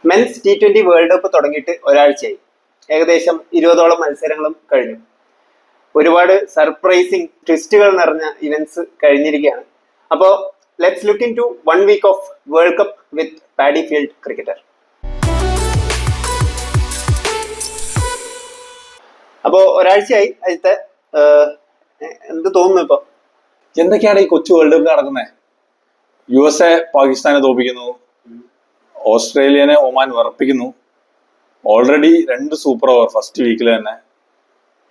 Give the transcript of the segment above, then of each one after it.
Men's T20 world cup തുടങ്ങിയിട്ട് ഒരാഴ്ചയായി. ഏകദേശം 20ഓളം മത്സരങ്ങളും കഴിഞ്ഞു. ഒരുപാട് സർപ്രൈസിങ് ട്വിസ്റ്റുകൾ നിറഞ്ഞ ഇവന്റ്സ് കഴിഞ്ഞിരിക്കുകയാണ്. അപ്പോൾ let's look into 1 week of World Cup with paddy field cricketer. അപ്പോൾ ഒരാഴ്ചയായി അജിത്തെ, എന്ത് തോന്നുന്നു ഇപ്പൊ? എന്തൊക്കെയാണ് ഈ കൊച്ചു വേൾഡ് കപ്പ് നടക്കുന്നത്? USA പാകിസ്ഥാനെ തോപ്പിക്കുന്നു, ഓസ്ട്രേലിയനെ ഒമാൻ വിറപ്പിക്കുന്നു. ഓൾറെഡി 2 സൂപ്പർ ഓവർ ഫസ്റ്റ് വീക്കിൽ തന്നെ.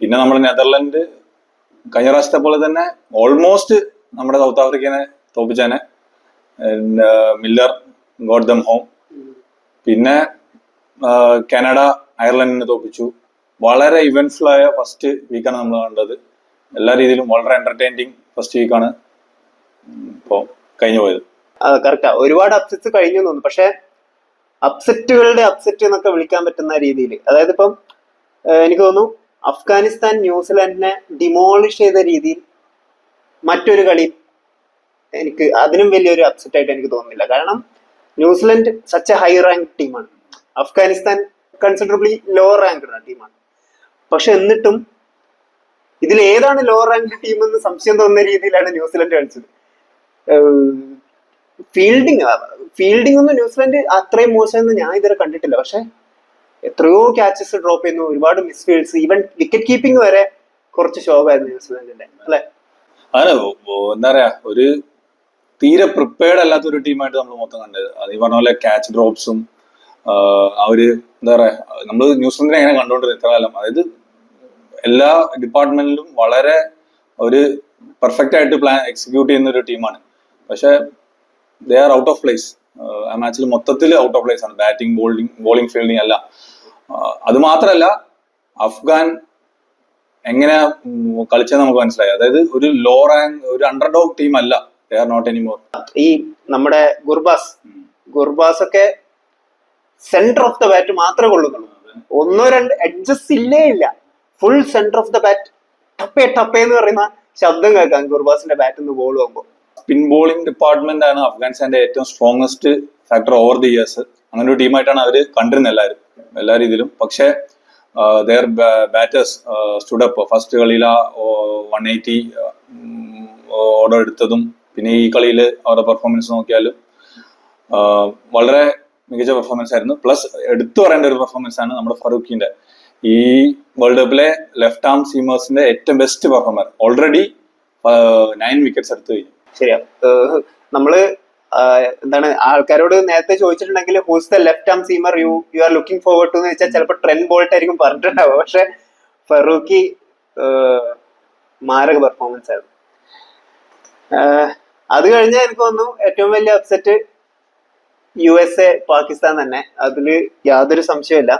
പിന്നെ നമ്മുടെ നെതർലൻഡ് കഴിഞ്ഞ പ്രാവശ്യത്തെ പോലെ തന്നെ ഓൾമോസ്റ്റ് നമ്മുടെ സൗത്ത് ആഫ്രിക്കനെ തോപ്പിച്ചേനെ. Miller got them home. പിന്നെ കാനഡ അയർലൻഡിനെ തോപ്പിച്ചു. വളരെ ഇവന്റ്ഫുൾ ആയ ഫസ്റ്റ് വീക്കാണ് നമ്മൾ കണ്ടത്. എല്ലാ രീതിയിലും വളരെ എന്റർടൈനിങ് ഫസ്റ്റ് വീക്കാണ് ഇപ്പോ കഴിഞ്ഞു പോയത്. കറക്റ്റാ, ഒരുപാട് അപ്സെറ്റ്സ് കഴിഞ്ഞു തോന്നുന്നു. പക്ഷെ അപ്സെറ്റുകളുടെ അപ്സെറ്റ് എന്നൊക്കെ വിളിക്കാൻ പറ്റുന്ന രീതിയിൽ, അതായത് ഇപ്പം എനിക്ക് തോന്നുന്നു അഫ്ഗാനിസ്ഥാൻ ന്യൂസിലാൻഡിനെ ഡിമോളിഷ് ചെയ്ത രീതിയിൽ മറ്റൊരു കളി എനിക്ക് അതിനും വലിയൊരു അപ്സെറ്റ് ആയിട്ട് എനിക്ക് തോന്നുന്നില്ല. കാരണം New Zealand such A high rank ടീമാണ്, അഫ്ഗാനിസ്ഥാൻ കൺസിഡറബിളി ലോ റാങ്ക്ഡ് ടീമാണ്. പക്ഷെ എന്നിട്ടും ഇതിൽ ഏതാണ് ലോ റാങ്ക് ടീം എന്ന് സംശയം തോന്നുന്ന രീതിയിലാണ് ന്യൂസിലൻഡ് കളിച്ചത്. ഫീൽഡിംഗ് ഒന്നും ന്യൂസിലൻഡ് അത്രയും മോശമെന്ന് ഞാൻ ഇതുവരെ കണ്ടിട്ടില്ല. പക്ഷെ എത്രയോ ക്യാച്ചസ് ഡ്രോപ്പ് ചെയ്യുന്നു, ഒരുപാട് മിസ്ഫീൽഡ്സ്, ഈവൻ വിക്കറ്റ് കീപ്പിംഗ് വരെ കുറച്ച് ശോകമായിരുന്നു ന്യൂസിലൻഡിന്റെ, അല്ലെ? അങ്ങനെ എന്താ പറയാ, ഒരു തീരെ പ്രിപ്പയർഡ് അല്ലാത്ത ഒരു ടീമായിട്ട് നമ്മൾ മൊത്തം കണ്ടത്. അത് ഈ പറഞ്ഞ പോലെ ക്യാച്ച് ഡ്രോപ്സും എന്താ പറയാ, നമ്മൾ ന്യൂസിലൻഡിനെ എങ്ങനെ കണ്ടുകൊണ്ടിരുന്നത് ഇത്ര കാലം. അതായത് എല്ലാ ഡിപ്പാർട്ട്മെന്റിലും വളരെ ഒരു പെർഫെക്റ്റ് ആയിട്ട് പ്ലാൻ എക്സിക്യൂട്ട് ചെയ്യുന്ന ഒരു ടീമാണ്. പക്ഷെ they are out of place. ആ മാച്ചിൽ മൊത്തത്തിൽ ഔട്ട് ഓഫ് പ്ലേസ് ആണ്. ബാറ്റിംഗ്, ബോളിംഗ്, ഫീൽഡിംഗ് അല്ല. അത് മാത്രമല്ല, അഫ്ഗാൻ എങ്ങനെ കളിച്ചത് നമുക്ക് മനസ്സിലായി. അതായത് ഒരു ലോ റാങ്ക്, ഒരു അണ്ടർഡോഗ് ടീം അല്ല. They are not anymore. ഈ നമ്മുടെ ഗുർബാസ് ഒക്കെ സെന്റർ ഓഫ് ദ ബാറ്റ് മാത്രമേ കൊള്ളുന്നുള്ളൂ. 1-2 എഡ്ജസ് ഇല്ല. Full centre of the bat, ടപ്പേ എന്ന് പറയുന്ന ശബ്ദം കേൾക്കാം ഗുർബാസിന്റെ ബാറ്റിൽ നിന്ന് ബോൾ പോകുമ്പോൾ. സ്പിൻ ബോളിംഗ് ഡിപ്പാർട്ട്മെന്റ് ആണ് അഫ്ഗാനിസ്ഥാന്റെ ഏറ്റവും strongest factor over the years. അങ്ങനെ ഒരു ടീമായിട്ടാണ് അവർ കണ്ടിരുന്നത് എല്ലാ രീതിയിലും. പക്ഷേ their batters stood up. First കളിയിൽ 180 ഓർഡർ എടുത്തതും പിന്നെ ഈ കളിയിൽ അവരുടെ പെർഫോമൻസ് നോക്കിയാലും വളരെ മികച്ച പെർഫോമൻസ് ആയിരുന്നു. പ്ലസ് എടുത്തു പറയേണ്ട ഒരു പെർഫോമൻസ് ആണ് നമ്മുടെ ഫറൂഖിന്റെ. ഈ വേൾഡ് കപ്പിലെ ലെഫ്റ്റ് ആം സീമേഴ്സിന്റെ ഏറ്റവും ബെസ്റ്റ് പെർഫോമർ. ഓൾറെഡി 9 വിക്കറ്റ്സ് എടുത്തു കഴിഞ്ഞു. ശരിയാ, നമ്മള് എന്താണ് ആൾക്കാരോട് നേരത്തെ ചോദിച്ചിട്ടുണ്ടെങ്കിൽ who's the left arm seamer you are looking forward to എന്ന് വെച്ചാൽ ചിലപ്പോൾ ട്രെന്റ് ബോൾട്ട് ആയിരിക്കും പറഞ്ഞിട്ടുണ്ടാവുക. പക്ഷെ ഫറൂഖി മാരക പെർഫോമൻസ് ആയിരുന്നു. അത് കഴിഞ്ഞാൽ എനിക്ക് തോന്നുന്നു ഏറ്റവും വലിയ അപ്സെറ്റ് USA പാകിസ്ഥാൻ തന്നെ. അതില് യാതൊരു സംശയമില്ല.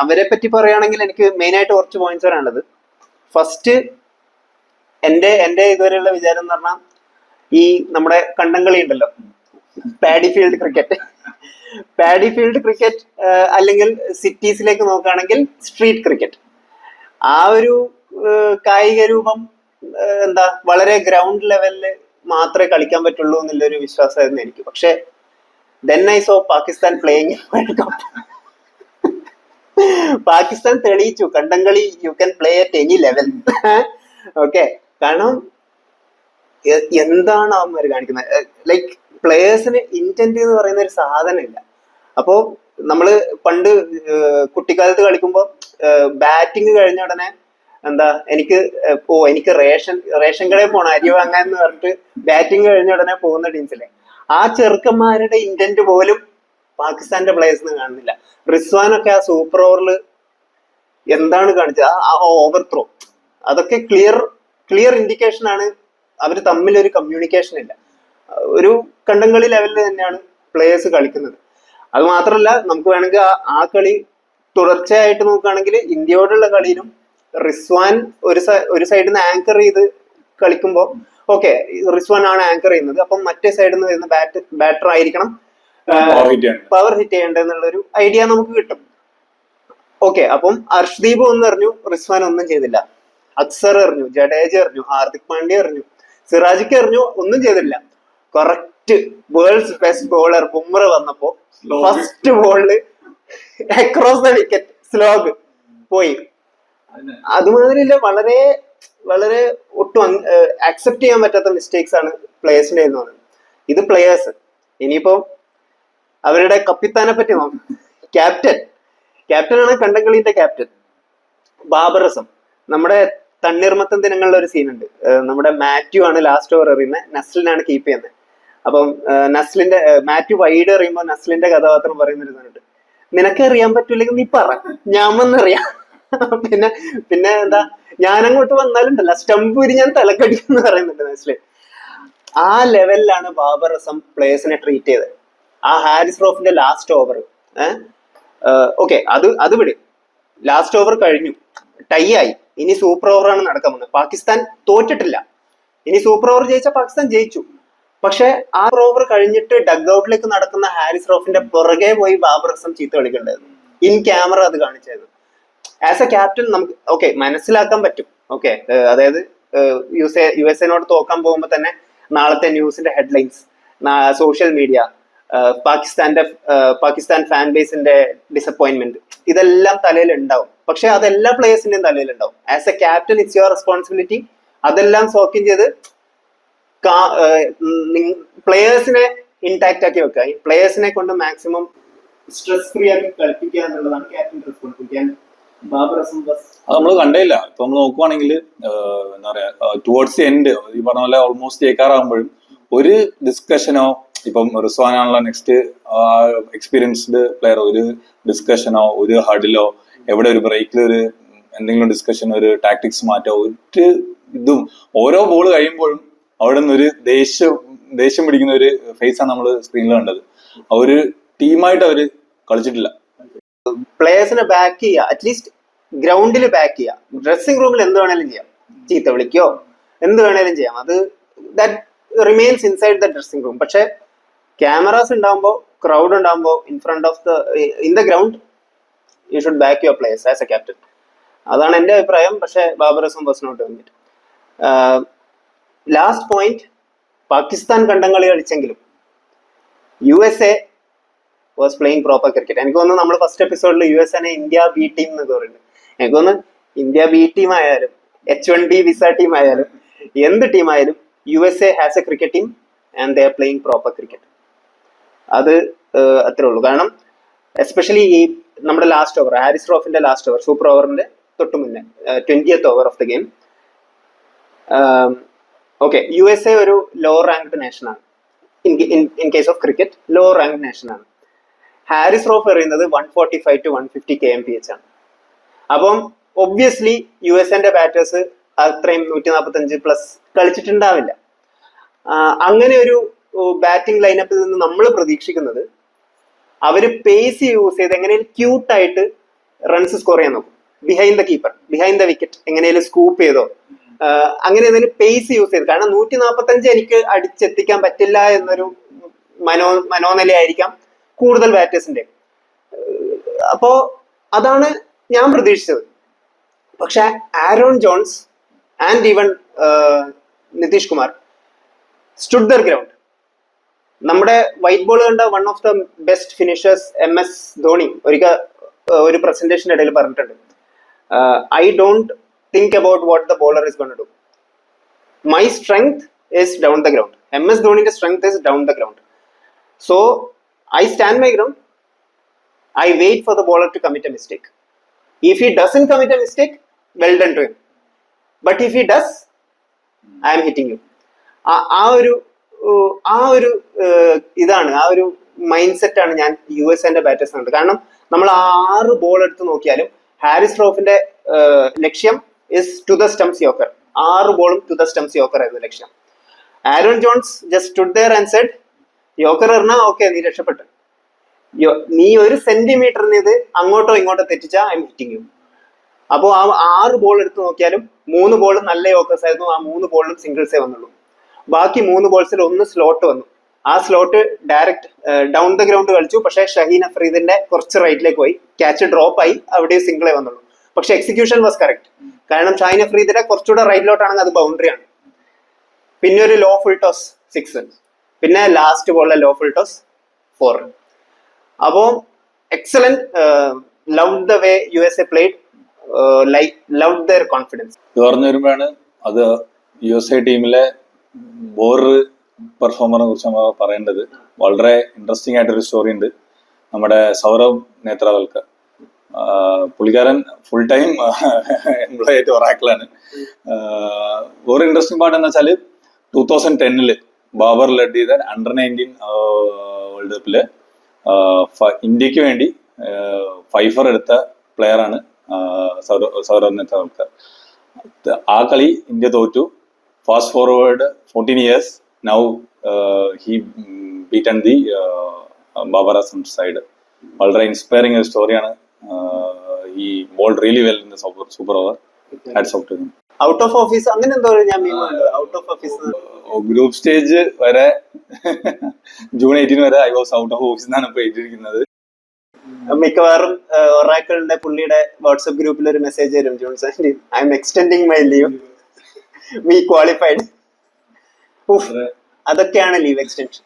അവരെ പറ്റി പറയുകയാണെങ്കിൽ എനിക്ക് മെയിൻ ആയിട്ട് കുറച്ച് പോയിന്റ്സ് വരാനുള്ളത്. ഫസ്റ്റ്, എന്റെ ഇതുവരെയുള്ള വിചാരം എന്ന് പറഞ്ഞാൽ ഈ നമ്മുടെ കണ്ടംകളി ഉണ്ടല്ലോ, പാഡി ഫീൽഡ് ക്രിക്കറ്റ് അല്ലെങ്കിൽ സിറ്റീസിലേക്ക് നോക്കുകയാണെങ്കിൽ സ്ട്രീറ്റ് ക്രിക്കറ്റ്, ആ ഒരു കായിക രൂപം എന്താ വളരെ ഗ്രൗണ്ട് ലെവലില് മാത്രമേ കളിക്കാൻ പറ്റുള്ളൂ എന്നുള്ളൊരു വിശ്വാസമായിരുന്നു എനിക്ക്. പക്ഷെ then I saw Pakistan playing world cup. Pakistan തെളിയിച്ചു കണ്ടംകളി you can play at any level. Okay, കാരണം എന്താണ് അവന്മാർ കാണിക്കുന്നത്? ലൈക്ക് പ്ലേയേഴ്സിന് ഇന്റന്റ് എന്ന് പറയുന്ന ഒരു സാധനം ഇല്ല. അപ്പോ നമ്മള് പണ്ട് കുട്ടിക്കാലത്ത് കളിക്കുമ്പോ ബാറ്റിംഗ് കഴിഞ്ഞ ഉടനെ എന്താ എനിക്ക് റേഷൻ കടയിൽ പോണം അരി വാങ്ങാൻ എന്ന് പറഞ്ഞിട്ട് ബാറ്റിംഗ് കഴിഞ്ഞ ഉടനെ പോകുന്ന ടീംസിലെ ആ ചെറുക്കന്മാരുടെ ഇന്റന്റ് പോലും പാകിസ്ഥാന്റെ പ്ലേയേഴ്സിന് കാണുന്നില്ല. റിസ്വാനൊക്കെ ആ സൂപ്പർ ഓവറിൽ എന്താണ് കാണിച്ചത്, ആ ഓവർ ത്രോ, അതൊക്കെ ക്ലിയർ ഇൻഡിക്കേഷൻ ആണ് അവർ തമ്മിൽ ഒരു കമ്മ്യൂണിക്കേഷൻ ഇല്ല. ഒരു കണ്ടംകളി ലെവലിൽ തന്നെയാണ് പ്ലേയേഴ്സ് കളിക്കുന്നത്. അത് മാത്രമല്ല, നമുക്ക് വേണമെങ്കിൽ ആ കളി തുടർച്ചയായിട്ട് നോക്കുകയാണെങ്കിൽ ഇന്ത്യയോടുള്ള കളിയിലും റിസ്വാൻ ഒരു സൈഡിൽ നിന്ന് ആങ്കർ ചെയ്ത് കളിക്കുമ്പോൾ ഓക്കെ, റിസ്വാൻ ആണ് ആങ്കർ ചെയ്യുന്നത്, അപ്പം മറ്റേ സൈഡിൽ നിന്ന് വരുന്ന ബാറ്റർ ആയിരിക്കണം പവർ ഹിറ്റ് ചെയ്യേണ്ടതെന്നുള്ള ഒരു ഐഡിയ നമുക്ക് കിട്ടും. ഓക്കെ, അപ്പം അർഷ്ദീപ് ഒന്നും എറിഞ്ഞു, റിസ്വാൻ ഒന്നും ചെയ്തില്ല. അക്സർ എറിഞ്ഞു, ജഡേജ എറിഞ്ഞു, ഹാർദിക് പാണ്ഡ്യ എറിഞ്ഞു, സിറാജിക്ക് എറിഞ്ഞു, ഒന്നും ചെയ്തില്ല. വേൾഡ്സ് ബെസ്റ്റ് ബോളർ ബുംറ വന്നപ്പോ ഫസ്റ്റ് ബോളില് അക്രോസ് ദ വിക്കറ്റ് സ്ലോഗ് പോയി. അതുമാതിരില്ല, വളരെ വളരെ ഒട്ടും അക്സെപ്റ്റ് ചെയ്യാൻ പറ്റാത്ത മിസ്റ്റേക്സ് ആണ് പ്ലേയേഴ്സിന്റെ എന്ന് പറയുന്നത്. ഇത് പ്ലേയേഴ്സ്. ഇനിയിപ്പോ അവരുടെ കപ്പിത്താനെ പറ്റി നോക്കാം. ക്യാപ്റ്റനാണ് കണ്ടംകളിന്റെ ക്യാപ്റ്റൻ ബാബർ അസം. നമ്മുടെ തണ്ണീർമത്തൻ ദിനങ്ങളിലെ ഒരു സീനുണ്ട്. നമ്മുടെ മാത്യു ആണ് ലാസ്റ്റ് ഓവർ എറിയുന്നത്, നസ്ലിനാണ് കീപ്പ് ചെയ്യുന്നത്. അപ്പം നസ്ലിന്റെ മാത്യു വൈഡ് എറിയുമ്പോൾ നസ്ലിന്റെ കഥാപാത്രം പറയുന്നൊരുന്നുണ്ട്, നിനക്ക് അറിയാൻ പറ്റൂല്ലെങ്കിൽ നീ പറ, ഞാൻ വന്നറിയാം. പിന്നെ പിന്നെ എന്താ, ഞാനങ്ങോട്ട് വന്നാലുണ്ടല്ല സ്റ്റംപ് വരി ഞാൻ തലക്കടിക്കും എന്ന് പറയുന്നുണ്ട് നസ്ലിൻ. ആ ലെവലിലാണ് ബാബർ അസം പ്ലേയേഴ്സിനെ ട്രീറ്റ് ചെയ്തത്. ആ ഹാരിസ് റോഫിന്റെ ലാസ്റ്റ് ഓവർ, ഓക്കെ അത് വിട്, ലാസ്റ്റ് ഓവർ കഴിഞ്ഞു, ടൈ ആയി, ഇനി സൂപ്പർ ഓവറാണ് നടക്കാൻ പോകുന്നത്. പാകിസ്ഥാൻ തോറ്റിട്ടില്ല, ഇനി സൂപ്പർ ഓവർ ജയിച്ചാൽ പാകിസ്ഥാൻ ജയിച്ചു. പക്ഷെ ആ ഓവർ കഴിഞ്ഞിട്ട് ഡഗ് ഔട്ടിലേക്ക് നടക്കുന്ന ഹാരിസ് റോഫിന്റെ പുറകെ പോയി ബാബർ അസം ചീത്ത കളിക്കണ്ടായിരുന്നു. ഇൻ ക്യാമറ അത് കാണിച്ചായിരുന്നു. ആസ് എ ക്യാപ്റ്റൻ നമുക്ക് ഓക്കെ മനസ്സിലാക്കാൻ പറ്റും. ഓക്കെ, അതായത് യു എസ് എനോട് തോക്കാൻ പോകുമ്പോൾ തന്നെ നാളത്തെ ന്യൂസിന്റെ headlines, social media, Pakistan fan ബേസിന്റെ ഡിസപ്പോയിന്റ്മെന്റ്, ഇതെല്ലാം തലയിൽ ഉണ്ടാവും. പക്ഷെ അതെല്ലാ പ്ലേയേഴ്സിന്റെയും തലയിൽ ഉണ്ടാവും. As a captain it's your responsibility അതെല്ലാം സോക്കിൻ ചെയ്ത് പ്ലേയേഴ്സിനെ ഇൻടാക്ട് ആക്കി വെക്കുക, പ്ലേയേഴ്സിനെ കൊണ്ട് മാക്സിമം സ്ട്രെസ് ഫ്രീ ആക്കി കളിപ്പിക്കുക എന്നുള്ളതാണ് ക്യാപ്റ്റന്റെ റെസ്പോൺസിബിലിറ്റി. ബാബർ അസം അത് നമ്മൾ കണ്ടില്ല. ഇപ്പൊ നമ്മൾ നോക്കുവാണെങ്കിൽ എന്താ പറയാ, ടുവേർഡ്സ് ദി എൻഡ് ഈ പറഞ്ഞ പോലെ ഓൾമോസ്റ്റ് ജയിക്കാറാകുമ്പോഴും ഒരു ഡിസ്കഷനോ, ഇപ്പം റിസ്വാനാണല്ലോ നെക്സ്റ്റ് എക്സ്പീരിയൻസ്ഡ് പ്ലെയർ, ഒരു ഡിസ്കഷനോ ഒരു ഹഡിലോ എവിടെ ഒരു ബ്രേക്കിൽ ഒരു എന്തെങ്കിലും ഡിസ്കഷൻ, ഒരു ടാക്ടിക്സ് മാറ്റോ, ഒരു ഇതും ഓരോ ബോൾ കഴിയുമ്പോഴും അവിടെ നിന്നൊരു ദേഷ്യം പിടിക്കുന്ന ഒരു ഫേസാണ് നമ്മൾ സ്ക്രീനിൽ കണ്ടത്. ഒരു ടീമായിട്ട് അവര് കളിച്ചിട്ടില്ല. പ്ലേയേഴ്സിനെ ബാക്ക് ചെയ്യുക, അറ്റ്ലീസ്റ്റ് ഗ്രൗണ്ടിൽ ബാക്ക് ചെയ്യുക. ഡ്രസ്സിംഗ് റൂമിൽ എന്ത് വേണേലും ചെയ്യാം, ചീത്ത വിളിക്കോ എന്ത് വേണേലും ചെയ്യാം, അത് that remains inside the dressing room. പക്ഷെ ക്യാമറാസ് ഉണ്ടാകുമ്പോൾ, ക്രൗഡ് ഉണ്ടാകുമ്പോൾ, in the ground you should back your players as a captain. അതാണ് എന്റെ അഭിപ്രായം. പക്ഷെ Babar Azam was not doing it. Last point, Pakistan കണ്ടംകളി കളിച്ചെങ്കിലും U S A was playing proper cricket. എനിക്ക് തോന്നുന്നു നമ്മൾ ഫസ്റ്റ് എപ്പിസോഡിൽ യു എസ് എനെ ഇന്ത്യ ബി ടീം എന്നൊക്കെ പറയുന്നത്. എനിക്ക് തോന്നുന്നു ഇന്ത്യ ബി ടീം ആയാലും H1B വിസ ടീം ആയാലും എന്ത് ടീം ആയാലും U S A has a cricket team and they are playing proper cricket. അത് അത്രേ ഉള്ളൂ. കാരണം എസ്പെഷ്യലി ഈ നമ്മുടെ ലാസ്റ്റ് ഓവർ, ഹാരിസ് റോഫിന്റെ ലാസ്റ്റ് ഓവർ, സൂപ്പർ ഓവറിന്റെ തൊട്ട് മുന്നേ 20th over of the game. Okay, U S A ഒരു ലോ റാങ്ക്ഡ് നേഷൻ ആണ്. In case of cricket low ranked nation ആണ്. ഹാരിസ് റോഫ് എറിയുന്നത് 145 to 150 kmph ആണ്. അപ്പം ഒബ്വിയസ്ലി യു എസ് എന്റെ ബാറ്റേഴ്സ് അത്രയും 145+ കളിച്ചിട്ടുണ്ടാവില്ല. അങ്ങനെ ഒരു ബാറ്റിംഗ് ലൈനപ്പിൽ നിന്ന് നമ്മൾ പ്രതീക്ഷിക്കുന്നത് അവര് പേസ് യൂസ് ചെയ്ത് എങ്ങനെയും ക്യൂട്ടായിട്ട് റൺസ് സ്കോർ ചെയ്യാൻ നോക്കും. Behind the keeper, behind the wicket എങ്ങനെയും സ്കൂപ്പ് ചെയ്തോ, അങ്ങനെ എന്തെങ്കിലും പേസ് യൂസ് ചെയ്ത്. കാരണം 145 എനിക്ക് അടിച്ചെത്തിക്കാൻ പറ്റില്ല എന്നൊരു മനോനിലയായിരിക്കാം കൂടുതൽ ബാറ്റേഴ്സിന്റെ. അപ്പോ അതാണ് ഞാൻ പ്രതീക്ഷിച്ചത്. പക്ഷെ Aaron Jones and even Nitish Kumar stood their ground. നമ്മുടെ വൈറ്റ് ബോൾ കണ്ട one of the best finishers MS Dhoni ഒരിക്കൽ ഒരു പ്രസന്റേഷന്റെ ഇടയിൽ പറഞ്ഞിട്ടുണ്ട്, I don't think about what the bowler is gonna do, my strength is down the ground. MS ധോണിന്റെ strength is down the ground. So I stand my ground. I wait for the bowler to commit a mistake. If he doesn't commit a mistake, well done to him. But if he does, I am hitting you. ആ ഒരു ഇതാണ്, ആ ഒരു mind set ആണ് ഞാൻ U S എന്റെ batters കണ്ടത്. കാരണം നമ്മൾ 6 ബോൾ എടുത്ത് നോക്കിയാലും ഹാരിസ് റോഫിന്റെ ലക്ഷ്യം is to the stumps yorker. 6 ബോളും ടു ദ സ്റ്റംപ്സ് യോക്കർ ആയിരുന്നു ലക്ഷ്യം. Aaron Jones just stood there and said, yorker എറിഞ്ഞാ ഓക്കെ നീ രക്ഷപ്പെട്ടു, നീ 1 സെന്റിമീറ്ററിന് ഇത് അങ്ങോട്ടോ ഇങ്ങോട്ടോ തെറ്റിച്ചാ ഐ എം ഹിറ്റിംഗ് യു. അപ്പോൾ ആ 6 ബോൾ എടുത്ത് നോക്കിയാലും 3 ബോൾ നല്ല യോക്കേഴ്സ് ആയിരുന്നു. ആ 3 ബോളിലും സിംഗിൾസേ വന്നുള്ളൂ. ബാക്കി 3 ബോൾസിൽ 1 സ്ലോട്ട് വന്നു. ആ slot direct down the ground കളിച്ചു. പക്ഷെ ഷഹീൻ അഫ്രീദിന്റെ കുറച്ച് റൈറ്റിലേക്ക് പോയി, ക്യാച്ച് ഡ്രോപ്പ് ആയി, അവിടെ സിംഗിളേ വന്നുള്ളൂ. പക്ഷെ എക്സിക്യൂഷൻ വാസ് കറക്റ്റ്. കാരണം ഷഹീൻ അഫ്രീദിന്റെ കുറച്ചുകൂടെ റൈറ്റിലോട്ടാണെങ്കിൽ അത് ബൗണ്ടറി ആണ്. പിന്നെ ഒരു ലോ ഫുൾ ടോസ് 6, പിന്നെ ലാസ്റ്റ് ബോളിലെ ലോ ഫുൾ ടോസ് 4. അപ്പോ excellent, love the way USA played, like love there confidence. ഇത് പറഞ്ഞു വരുമ്പോഴാണ് അത് USA ടീമിലെ വേറൊരു പെർഫോമറിനെ കുറിച്ച് നമ്മൾ പറയേണ്ടത്. വളരെ ഇൻട്രസ്റ്റിംഗ് ആയിട്ടൊരു സ്റ്റോറി ഉണ്ട്. നമ്മുടെ സൗരവ് നേത്രവൽക്കർ, പുള്ളിക്കാരൻ ഫുൾ ടൈം എംപ്ലോയി ആയിട്ട് ഒറാക്കിളാണ്. വേറെ ഇൻട്രസ്റ്റിംഗ് പാർട്ട് എന്ന് വെച്ചാൽ 2010 ബാബർ ലെഡ് ചെയ്ത അണ്ടർ-19 വേൾഡ് കപ്പില് ഇന്ത്യക്ക് വേണ്ടി ഫൈഫർ എടുത്ത പ്ലെയർ ആണ് സൗരവ് നേത്രവൽക്കർ. ആ കളി ഇന്ത്യ തോറ്റു. Fast forward 14 years, now he beaten the Babar Azam side. വളരെ ഇൻസ്പയറിംഗ് ഒരു സ്റ്റോറിയാണ്. ഈ bowl really well in the super over. Hats off to him. Out of office അങ്ങനെ എന്തോ ഞാൻ out of office group stage വരെ ജൂൺ 18 വരെ I was out of office എന്നാണ് ഇപ്പൊ എഴുതിയിരിക്കുന്നത്. മിക്കവാറും ഒറാക്കിളിന്റെ പുള്ളിയുടെ വാട്സ്ആപ്പ് ഗ്രൂപ്പിൽ ഒരു മെസ്സേജ് വരും, Johnson I'm extending my leave, we qualified. അതൊക്കെയാണ് ലീവ് എക്സ്റ്റൻഷൻ.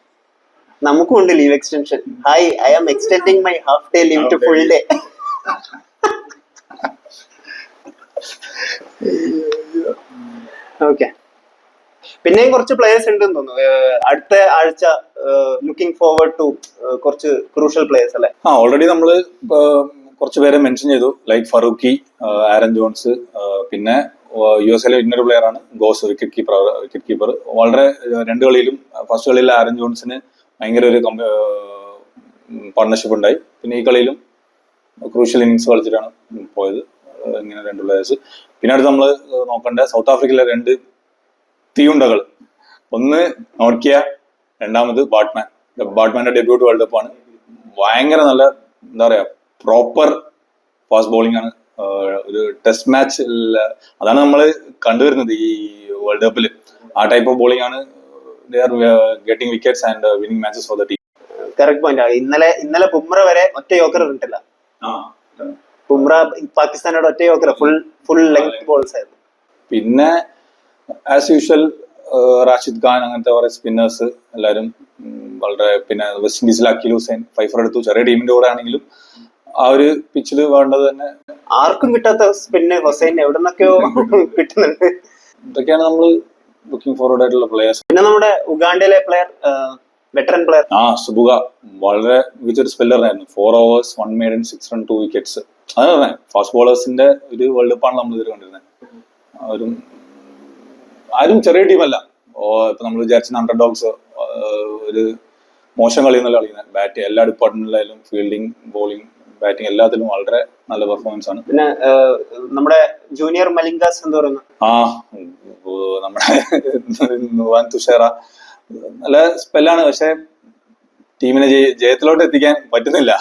നമുക്കും ഉണ്ട് leave extension. Hi, I am extending my half day leave to full day. Okay, പിന്നെയും കുറച്ച് പ്ലേയേഴ്സ് ഉണ്ടെന്ന് തോന്നുന്നു അടുത്ത ആഴ്ച. ലുക്കിംഗ് ഫോർവേഡ് ടു കുറച്ച് ക്രൂഷ്യൽ പ്ലേയേഴ്സ് അല്ലെ? ഓൾറെഡി നമ്മള് കുറച്ച് പേരെ മെൻഷൻ ചെയ്തു, ലൈക്ക് ഫറൂഖി, ആരൻ ജോൺസ്, പിന്നെ USA ഇന്നൊരു പ്ലെയർ ആണ് ഗോസ്, വിക്കറ്റ് കീപ്പർ. വളരെ 2 കളിയിലും, ഫസ്റ്റ് കളിയിൽ ആരൻ ജോൺസിന് ഭയങ്കര ഒരു പാർട്ണർഷിപ്പ് ഉണ്ടായി. പിന്നെ ഈ കളിയിലും ക്രൂഷ്യൽ ഇന്നിങ്സ് കളിച്ചിട്ടാണ് പോയത്. ഇങ്ങനെ 2 പ്ലേയേഴ്സ്. പിന്നെ അടുത്ത് നമ്മൾ നോക്കേണ്ട സൗത്ത് ആഫ്രിക്കയിലെ 2 തീയുണ്ടകൾ. ഒന്ന് നോക്കിയ, രണ്ടാമത് ബാട്ട്മാൻ. ബാട്ട്മാന്റെ ഡെബ്യൂട്ട് വേൾഡ് കപ്പ് ആണ്. ഭയങ്കര നല്ല, എന്താ പറയാ, പ്രോപ്പർ ഫാസ്റ്റ് ബോളിംഗ് ആണ്. ഒരു ടെസ്റ്റ് മാച്ച് അതാണ് നമ്മൾ കണ്ടുവരുന്നത് ഈ വേൾഡ് കപ്പിൽ. ആ ടൈപ്പ് ഓഫ് ബോളിംഗ് ആണ്. They are getting wickets and winning matches for the team. Correct point. ഇന്നലെ ബുംറ വരെ ഒറ്റ യോക്കർ ഇട്ടില്ല. ബുംറ പാകിസ്ഥാനോട് ഒറ്റ യോക്കർ, ഫുൾ ലെങ്ത് ബോൾസ് ആയിരുന്നു. പിന്നെ ആസ് യൂഷ്വൽ റാഷിദ് ഖാൻ, അങ്ങനത്തെ കുറെ സ്പിന്നേഴ്സ് എല്ലാവരും വളരെ. പിന്നെ വെസ്റ്റ് ഇൻഡീസിൽ അഖിൽ ഹുസൈൻ ഫൈഫർ എടുത്തു. ചെറിയ ടീമിന്റെ കൂടെ ആണെങ്കിലും ആ ഒരു പിച്ചിൽ വേണ്ടത് തന്നെ. ആർക്കും കിട്ടാത്ത സ്പിന്ന് ഹുസൈൻ എവിടെ നിന്നൊക്കെയോ കിട്ടുന്നുണ്ട്. ഇതൊക്കെയാണ് നമ്മൾ ലുക്കിംഗ് ഫോർവേഡ് ആയിട്ടുള്ള പ്ലേയേഴ്സ്. പിന്നെ നമ്മുടെ ഉഗാണ്ടയിലെ പ്ലെയർ, വെറ്ററൻ പ്ലെയർ സുബുക, വളരെ മികച്ചൊരു സ്പെല്ലറായിരുന്നു. 4 overs 1 maiden 6 run 2 wickets. അത് തന്നെ ഫാസ്റ്റ് ബോളേഴ്സിന്റെ ഒരു വേൾഡ് കപ്പാണ് നമ്മൾ ഇതിൽ കണ്ടിരുന്നത്. ആരും ചെറിയ ടീമല്ല. ഇപ്പൊ നമ്മൾ വിചാരിച്ച അണ്ടർ ഡോഗ്സ് ഒരു മോശം കളി എന്നല്ല കളിക്കുന്നത്. ബാറ്റ് എല്ലാ ഡിപ്പാർട്ട്മെന്റിലായാലും ഫീൽഡിംഗ്, ബോളിംഗ്, ബാറ്റിംഗ് എല്ലാത്തിലും വളരെ നല്ല പെർഫോമൻസ് ആണ്. പിന്നെ നമ്മുടെ ജൂനിയർ മലിംഗാസ് എന്ന് പറയുന്നത്, നമ്മുടെ നുവാൻ തുഷാര നല്ല സ്പെല്ലാണ്. പക്ഷെ ടീമിനെ ജയത്തിലോട്ട് എത്തിക്കാൻ പറ്റുന്നില്ല.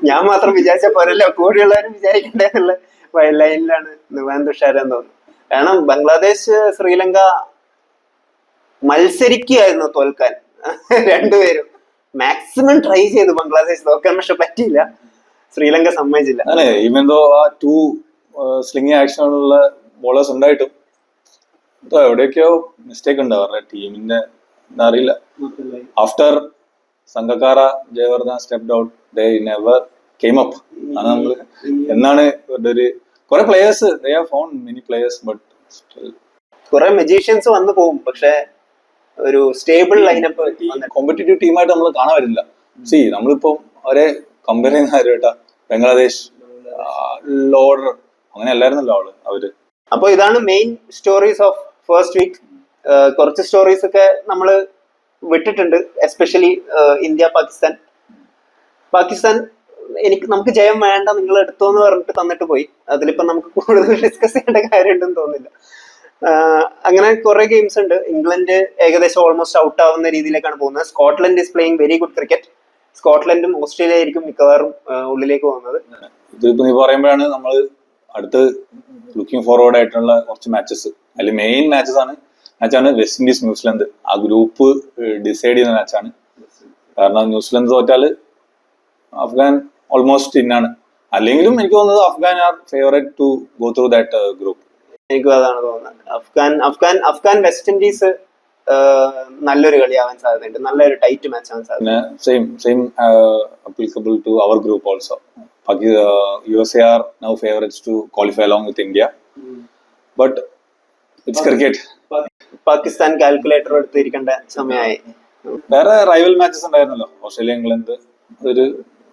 ഞാൻ മാത്രം വിചാരിച്ച പോരല്ലോ, കൂടെയുള്ളവരും വിചാരിക്കേണ്ടതുള്ള ലൈനിലാണ് നുവാൻ തുഷാര എന്ന് തോന്നുന്നു. കാരണം ബംഗ്ലാദേശ് ശ്രീലങ്ക മത്സരിക്കുകയായിരുന്നു തോൽക്കാൻ. 2 പേരും മാക്സിമം ട്രൈ ചെയ്തു ബംഗ്ലാദേശ് തോക്കാൻ, പക്ഷെ പറ്റിയില്ല. ശ്രീലങ്ക സമ്മതിച്ചില്ല. അതെ, ഈവൻ ദോ ആ 2 സ്ലിംഗി ആക്ഷനുള്ള ബോളേഴ്സ് ഉണ്ടായിട്ടും എവിടെയൊക്കെയോ മിസ്റ്റേക്ക് ഉണ്ട് അവരുടെ ടീമിന്റെ. എന്താ അറിയില്ല. After Sangakkara, Jayawardene stepped out, they never came up. ആണ് നമ്മള് എന്നാണ് ഒരു കുറെ players, they have found many players, but still കുറെ മജീഷ്യൻസ് വന്നു പോകും, പക്ഷെ ഒരു സ്റ്റേബിൾ ലൈനപ്പ് കോമ്പറ്റീറ്റീവ് ടീമായിട്ട് നമ്മൾ കാണാൻ വരുന്നില്ല. നമ്മളിപ്പോ അവരെ കമ്പയർ ചെയ്യുന്ന കാര്യം കേട്ടാ, ബംഗ്ലാദേശ് ലോഡർ അങ്ങനെ അല്ലായിരുന്നല്ലോ അവര്. അപ്പൊ ഇതാണ് main stories of first week. കുറച്ച് സ്റ്റോറീസ് ഒക്കെ നമ്മൾ വിട്ടിട്ടുണ്ട്, എസ്പെഷ്യലി ഇന്ത്യ പാകിസ്ഥാൻ. നമുക്ക് ജയം വേണ്ട, നിങ്ങൾ എടുത്തോന്ന് പറഞ്ഞിട്ട് തന്നിട്ട് പോയി. അതിലിപ്പോ നമുക്ക് കൂടുതൽ ഡിസ്കസ് ചെയ്യേണ്ട കാര്യമുണ്ടെന്ന് തോന്നുന്നില്ല. അങ്ങനെ കുറെ ഗെയിംസ് ഉണ്ട്. ഇംഗ്ലണ്ട് ഏകദേശം ഓൾമോസ്റ്റ് ഔട്ട് ആവുന്ന രീതിയിലേക്കാണ് പോകുന്നത്. Scotland is playing very good cricket. സ്കോട്ട്ലൻഡും ഓസ്ട്രേലിയ ആയിരിക്കും മിക്കവാറും ഉള്ളിലേക്ക് പോകുന്നത്. ഇതിപ്പോ നീ പറയുമ്പോഴാണ് നമ്മൾ അടുത്ത് ലുക്കിംഗ് ഫോർവേഡ് ആയിട്ടുള്ള കുറച്ച് മാച്ചസ്. അതിൽ മെയിൻ മാച്ചാണ് വെസ്റ്റ് ഇൻഡീസ് ന്യൂസിലൻഡ്. ആ ഗ്രൂപ്പ് ഡിസൈഡ് ചെയ്യുന്ന മാച്ചാണ്. കാരണം ന്യൂസിലൻഡ് തോറ്റാല് അഫ്ഗാൻ ഓൾമോസ്റ്റ് ഇന്നാണ്. അല്ലെങ്കിലും എനിക്ക് തോന്നുന്നത് Afghan are favourite to go through that group. എനിക്കും അതാണ് തോന്നുന്നത്. അഫ്ഗാൻ വെസ്റ്റ് ഇൻഡീസ് നല്ലൊരു കളിയാവാൻ സാധ്യതയുണ്ട്, നല്ലൊരു ടൈറ്റ് മാച്ച് ആവാൻ സാധ്യത. പിന്നെ same applicable to our group also. USA are now favorites to qualify along with India, but it's cricket. Pakistan calculator എടുത്തിരിക്കേണ്ട സമയമായി. വേറെ റൈവൽ മാച്ചസ് ഉണ്ടായിരുന്നല്ലോ, ഓസ്ട്രേലിയ ഇംഗ്ലണ്ട്. ഒരു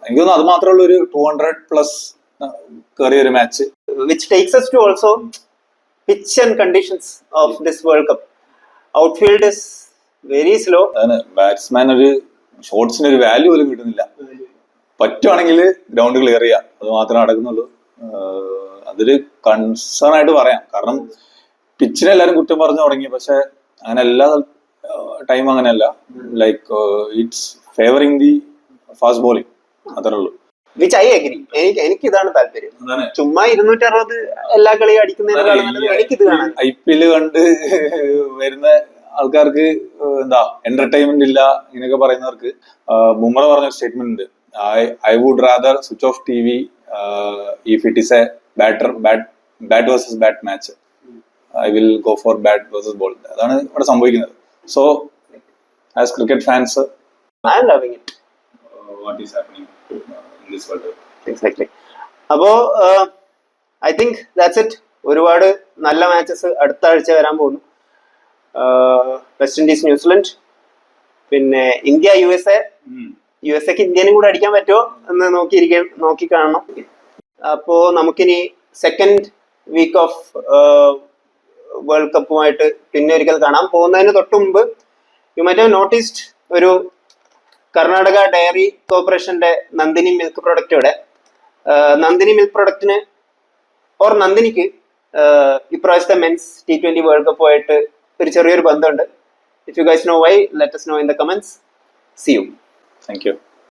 എനിക്ക് തോന്നുന്നു അത് മാത്രമുള്ള ഒരു 200+ കയറിയ ഒരു match. which takes us to also pitch and conditions of this World Cup. Outfield is very slow. അതാണ് ബാറ്റ്സ്മാൻ ഒരു ഷോട്ട്സിന് ഒരു വാല്യൂ പോലും കിട്ടുന്നില്ല. പറ്റുവാണെങ്കിൽ ഗ്രൗണ്ട് ക്ലിയർ ചെയ്യുക, അത് മാത്രമേ നടക്കുന്നുള്ളൂ. അതൊരു കൺസേൺ ആയിട്ട് പറയാം. കാരണം പിച്ചിനെ എല്ലാവരും കുറ്റം പറഞ്ഞു തുടങ്ങി, പക്ഷെ അങ്ങനെ എല്ലാ ടൈം അങ്ങനെയല്ല. Like it's favouring the fast bowling, അത്രേ ഉള്ളൂ. Which I agree. എനിക്ക് ഇതാണ് താല്പര്യം. ചുമ്മാ 260 എല്ലാ കളിയും അടിക്കുന്നതിനേക്കാളും നല്ലത് എനിക്കിത് കാണാൻ. IPL കണ്ട് വരുന്ന ആൾക്കാർക്ക് എന്താ എന്റർടൈൻമെന്റ് ഇല്ല ഇങ്ങനെയൊക്കെ പറയുന്നവർക്ക് ബുംറ പറഞ്ഞ സ്റ്റേറ്റ്മെന്റ് ഉണ്ട്, I would rather switch off TV if it is a bat versus bat match. I will go for bat versus ball. അതാണ് ഇവിടെ സംഭവിക്കുന്നത്. So as cricket fans, I am loving it. What is happening in this world? Exactly. അപ്പോ I think that's it. ഒരുപാട് നല്ല matches അടുത്ത ആഴ്ച വരാൻ പോകുന്നു. വെസ്റ്റ് ഇൻഡീസ് ന്യൂസിലൻഡ്, പിന്നെ ഇന്ത്യ USA. USA-ക്ക് ഇന്ത്യനും കൂടെ അടിക്കാൻ പറ്റുമോ എന്ന് നോക്കി കാണണം. അപ്പോ നമുക്കിനി സെക്കൻഡ് വീക്ക് ഓഫ് വേൾഡ് കപ്പുമായിട്ട് പിന്നെ ഒരിക്കൽ കാണാം. പോകുന്നതിന് തൊട്ട് മുമ്പ് യു മൈറ്റ് ഹാവ് നോട്ടീസ്ഡ് ഒരു കർണാടക ഡയറി കോർപ്പറേഷന്റെ നന്ദിനി മിൽക്ക് പ്രൊഡക്റ്റോടെ നന്ദിനി മിൽക്ക് പ്രൊഡക്റ്റിന് നന്ദിനിക്ക് ഇപ്രാവശ്യത്തെ മെൻസ് T20 വേൾഡ് കപ്പുമായിട്ട് ഒരു ചെറിയൊരു ബന്ധമുണ്ട്. If you guys know why, let us know in the comments. See you. Thank you.